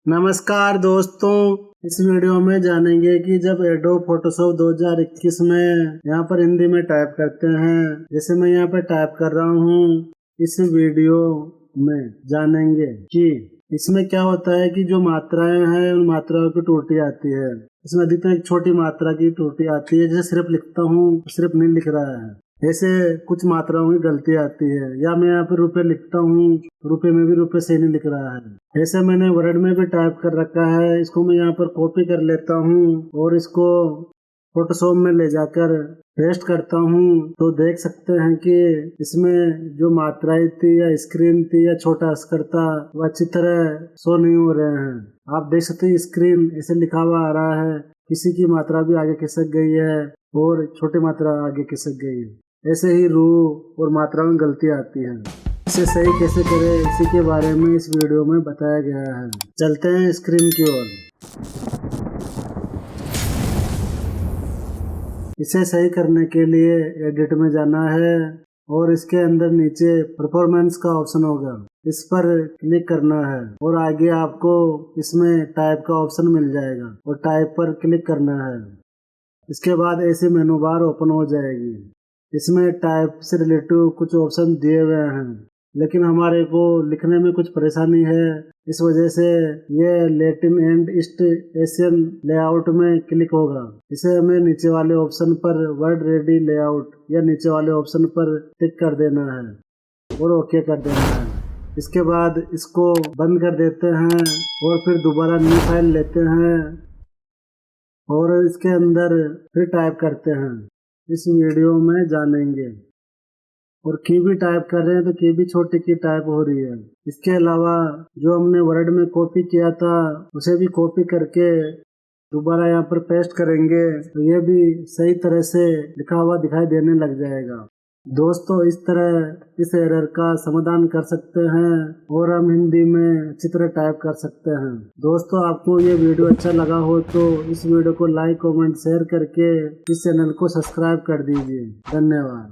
नमस्कार दोस्तों, इस वीडियो में जानेंगे कि जब एडोब फोटोशॉप 2021 में यहाँ पर हिंदी में टाइप करते हैं, जैसे मैं यहाँ पर टाइप कर रहा हूँ, इस वीडियो में जानेंगे कि इसमें क्या होता है कि जो मात्राएं हैं उन मात्राओं की त्रुटि आती है। इसमें अधिकतर एक छोटी मात्रा की त्रुटि आती है, जैसे सिर्फ लिखता हूँ सिर्फ नहीं लिख रहा है, ऐसे कुछ मात्राओं की गलती आती है। या मैं यहाँ पे रुपए लिखता हूँ, रुपए में भी रुपए सही नहीं लिख रहा है। ऐसे मैंने वर्ड में भी टाइप कर रखा है, इसको मैं यहाँ पर कॉपी कर लेता हूँ और इसको फोटोशॉप में ले जाकर पेस्ट करता हूँ, तो देख सकते हैं कि इसमें जो मात्राएं थी या स्क्रीन थी या छोटा अक्षर था वो अच्छी तरह शो नहीं हो रहे हैं। आप देख सकते हैं स्क्रीन ऐसे लिखा हुआ आ रहा है, किसी की मात्रा भी आगे खिसक गई है और छोटी मात्रा आगे खिसक गई है। ऐसे ही रूह और मात्रा में गलती आती है। इसे सही कैसे करें इसी के बारे में इस वीडियो में बताया गया है। चलते हैं स्क्रीन की ओर। इसे सही करने के लिए एडिट में जाना है और इसके अंदर नीचे परफॉर्मेंस का ऑप्शन होगा, इस पर क्लिक करना है और आगे आपको इसमें टाइप का ऑप्शन मिल जाएगा और टाइप पर क्लिक करना है। इसके बाद ऐसे मेनू बार ओपन हो जाएगी। इसमें टाइप से रिलेटिव कुछ ऑप्शन दिए हुए हैं, लेकिन हमारे को लिखने में कुछ परेशानी है, इस वजह से ये Latin and east Asian layout में क्लिक होगा। इसे हमें नीचे वाले ऑप्शन पर वर्ड रेडी लेआउट या नीचे वाले ऑप्शन पर टिक कर देना है और ओके कर देना है। इसके बाद इसको बंद कर देते हैं और फिर दोबारा न्यू फाइल लेते हैं और इसके अंदर फिर टाइप करते हैं। इस वीडियो में जानेंगे। और की भी टाइप कर रहे हैं तो की भी छोटी की टाइप हो रही है। इसके अलावा जो हमने वर्ड में कॉपी किया था उसे भी कॉपी करके दोबारा यहाँ पर पेस्ट करेंगे तो ये भी सही तरह से लिखा हुआ दिखाई देने लग जाएगा। दोस्तों, इस तरह इस एरर का समाधान कर सकते हैं और हम हिंदी में अच्छी तरह टाइप कर सकते हैं। दोस्तों, आपको ये वीडियो अच्छा लगा हो तो इस वीडियो को लाइक, कमेंट, शेयर करके इस चैनल को सब्सक्राइब कर दीजिए। धन्यवाद।